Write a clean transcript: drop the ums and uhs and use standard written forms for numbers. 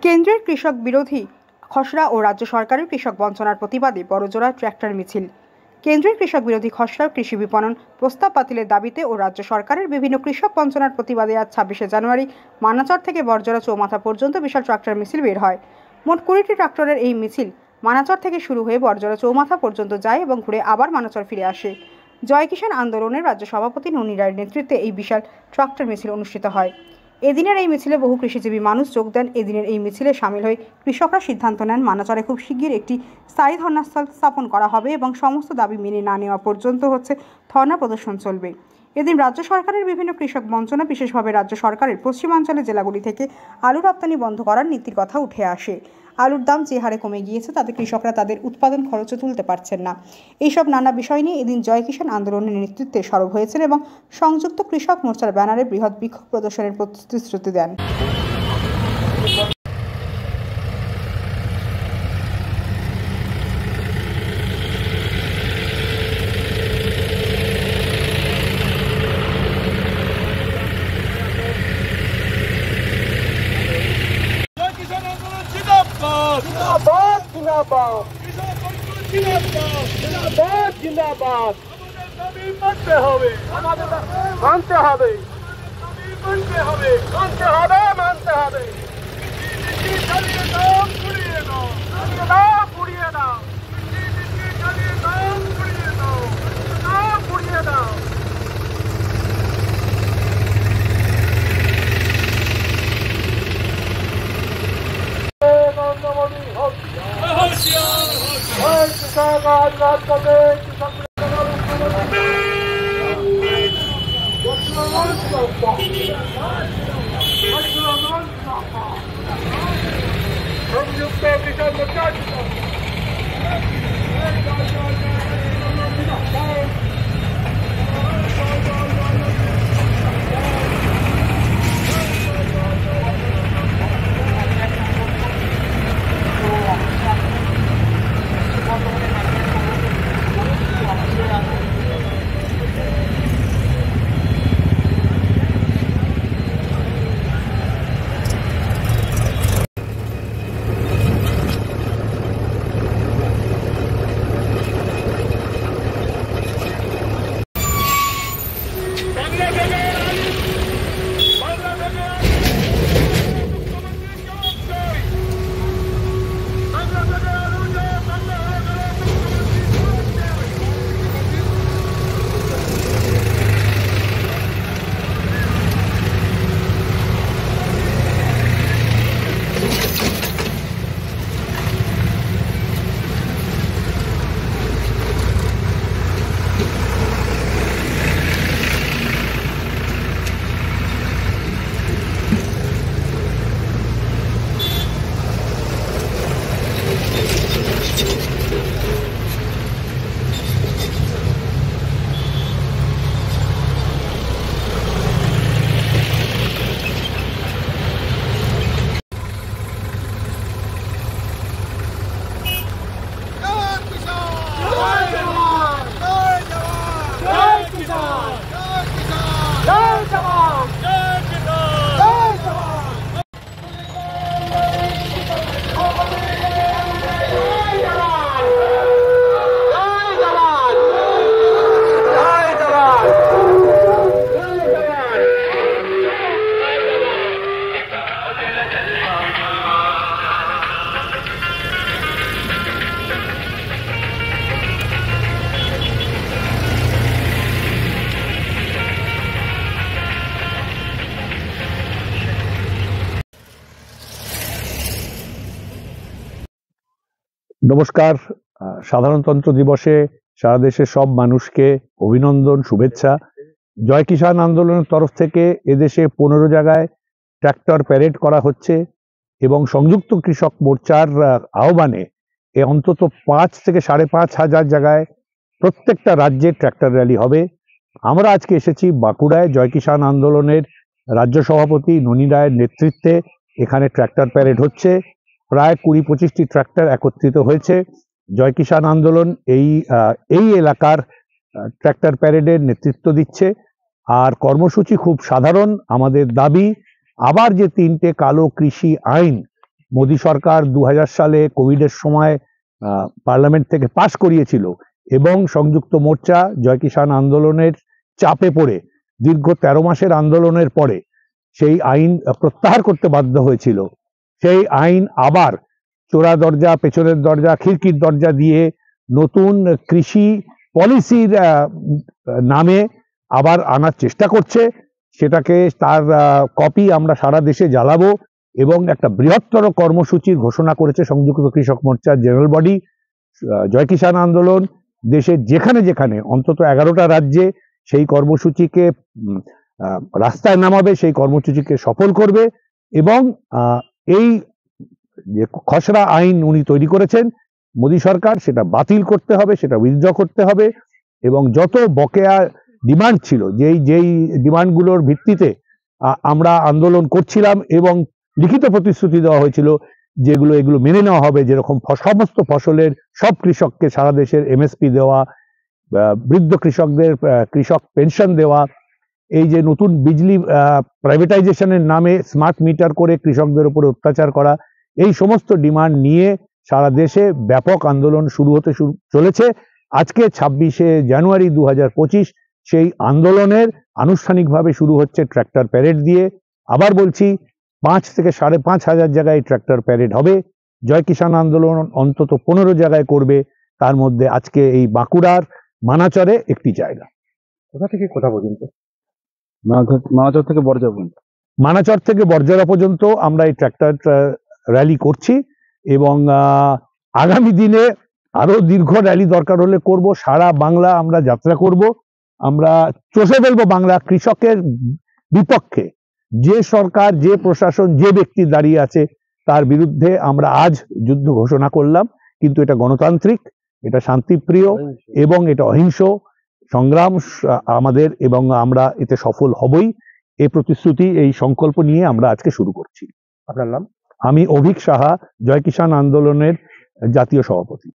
কেন্দ্রের কৃষক বিরোধী খসড়া ও রাজ্য সরকারের কৃষক বঞ্চনার প্রতিবাদে বড়জোড়া ট্র্যাক্টর মিছিল। কেন্দ্রের কৃষক বিরোধী খসড়া কৃষি বিপণন প্রস্তাব বাতিলের দাবিতে ও রাজ্য সরকারের বিভিন্ন কৃষক বঞ্চনার প্রতিবাদে আজ 26শে জানুয়ারি মানাচর থেকে বড়জোড়া চৌমাথা পর্যন্ত বিশাল ট্র্যাক্টর মিছিল বের হয়। মোট 20টি ট্র্যাক্টরের এই মিছিল মানাচর থেকে শুরু হয়ে বড়জোড়া চৌমাথা পর্যন্ত যায় এবং ঘুরে আবার মানাচর ফিরে আসে। জয় কিষাণ আন্দোলনের রাজ্য সভাপতি ননী রায়ের নেতৃত্বে এই বিশাল ট্র্যাক্টর মিছিল অনুষ্ঠিত হয়। এদিনের এই মিছিলে বহু কৃষিজীবী মানুষ যোগ দেন। এদিনের এই মিছিলে সামিল হয়ে কৃষকরা সিদ্ধান্ত নেন মানাচরে খুব শিগগির একটি স্থায়ী ধর্নাস্থল স্থাপন করা হবে এবং সমস্ত দাবি মেনে না নেওয়া পর্যন্ত ধর্না প্রদর্শন চলবে। এদিন রাজ্য সরকারের বিভিন্ন কৃষক বঞ্চনা, বিশেষভাবে রাজ্য সরকারের পশ্চিমাঞ্চলের জেলাগুলি থেকে আলু রপ্তানি বন্ধ করার নীতির কথা উঠে আসে। আলুর দাম যে হারে কমে গিয়েছে তাতে কৃষকরা তাদের উৎপাদন খরচও তুলতে পারছেন না। এইসব নানা বিষয় নিয়ে এদিন জয় কিষাণ আন্দোলনের নেতৃত্বে সরব হয়েছেন এবং সংযুক্ত কৃষক মোর্চার ব্যানারে বৃহৎ বিক্ষোভ প্রদর্শনের প্রতিশ্রুতি দেন। जिंदाबाद मानते হবে মানতে হবে মানতে হবে মানতে হবে মানতে হবে চালিয়ে দাও পুড়িয়ে দাও চালিয়ে দাও পুড়িয়ে দাও চালিয়ে দাও পুড়িয়ে দাও দাও পুড়িয়ে দাও সংযুক্ত কৃষক মোর্চা নমস্কার। সাধারণতন্ত্র দিবসে সারা দেশের সব মানুষকে অভিনন্দন, শুভেচ্ছা। জয় কিষাণ আন্দোলনের তরফ থেকে এদেশে 15 জায়গায় ট্র্যাক্টর প্যারেড করা হচ্ছে এবং সংযুক্ত কৃষক মোর্চার আহ্বানে অন্তত 5 থেকে 5.5 হাজার জায়গায় প্রত্যেকটা রাজ্যে ট্র্যাক্টর র্যালি হবে। আমরা আজকে এসেছি বাঁকুড়ায়। জয় কিষাণ আন্দোলনের রাজ্য সভাপতি ননী রায়ের নেতৃত্বে এখানে ট্র্যাক্টর প্যারেড হচ্ছে। প্রায় 20-25টি ট্র্যাক্টর একত্রিত হয়েছে। জয় কিষাণ আন্দোলন এই এলাকার ট্র্যাক্টর প্যারেডের নেতৃত্ব দিচ্ছে। আর কর্মসূচি খুব সাধারণ। আমাদের দাবি, আবার যে 3টে কালো কৃষি আইন মোদী সরকার 2000 সালে কোভিডের সময় পার্লামেন্ট থেকে পাশ করিয়েছিল এবং সংযুক্ত মোর্চা জয় কিষাণ আন্দোলনের চাপে পড়ে দীর্ঘ 13 মাসের আন্দোলনের পরে সেই আইন প্রত্যাহার করতে বাধ্য হয়েছিল। সেই আইন আবার চোরা দরজা, পেছনের দরজা, খিড়কির দরজা দিয়ে নতুন কৃষি পলিসির নামে আবার আনার চেষ্টা করছে। সেটাকে তার কপি আমরা সারা দেশে জ্বালাবো এবং একটা বৃহত্তর কর্মসূচির ঘোষণা করেছে সংযুক্ত কৃষক মোর্চার জেনারেল বডি জয় কিষাণ আন্দোলন। দেশের যেখানে যেখানে অন্তত 11টা রাজ্যে সেই কর্মসূচিকে রাস্তায় নামাবে, সেই কর্মসূচিকে সফল করবে এবং এই যে খসড়া আইন উনি তৈরি করেছেন মোদী সরকার, সেটা বাতিল করতে হবে, সেটা উইথড্র করতে হবে এবং যত বকেয়া ডিমান্ড ছিল, যেই ডিমান্ডগুলোর ভিত্তিতে আমরা আন্দোলন করছিলাম এবং লিখিত প্রতিশ্রুতি দেওয়া হয়েছিল এগুলো মেনে নেওয়া হবে, যেরকম সমস্ত ফসলের সব কৃষককে সারা দেশের এমএসপি দেওয়া, বৃদ্ধ কৃষকদের কৃষক পেনশন দেওয়া, এই যে নতুন বিজলি প্রাইভেটাইজেশনের নামে স্মার্ট মিটার করে কৃষকদের উপর অত্যাচার করা, এই সমস্ত ডিমান্ড নিয়ে সারা দেশে ব্যাপক আন্দোলন শুরু হতে চলেছে। আজকে 26শে জানুয়ারি 2025 সেই আন্দোলনের আনুষ্ঠানিকভাবে শুরু হচ্ছে ট্র্যাক্টর প্যারেড দিয়ে। আবার বলছি, 5 থেকে 5,500 জায়গায় ট্র্যাক্টর প্যারেড হবে। জয় কিষাণ আন্দোলন অন্তত 15 জায়গায় করবে, তার মধ্যে আজকে এই বাঁকুড়ার মানাচরে একটি জায়গা। কোথা থেকে কোথা পর্যন্ত? মানাচর থেকে বড়জোড়া পর্যন্ত। মানাচর থেকে বড়জোড়া পর্যন্ত আমরা এই ট্র্যাক্টর র্যালি করছি এবং আগামী দিনে আরো দীর্ঘ র্যালি দরকার হলে করব। সারা বাংলা আমরা যাত্রা করব, আমরা চষে ফেলবো বাংলা। কৃষকের বিপক্ষে যে সরকার, যে প্রশাসন, যে ব্যক্তি দাঁড়িয়ে আছে তার বিরুদ্ধে আমরা আজ যুদ্ধ ঘোষণা করলাম। কিন্তু এটা গণতান্ত্রিক, এটা শান্তিপ্রিয় এবং এটা অহিংস সংগ্রাম আমাদের, এবং আমরা এতে সফল হবই। এই প্রতিশ্রুতি, এই সংকল্প নিয়ে আমরা আজকে শুরু করছি। আপনার নাম? আমি অভিক সাহা, জয় কিষাণ আন্দোলনের জাতীয় সভাপতি।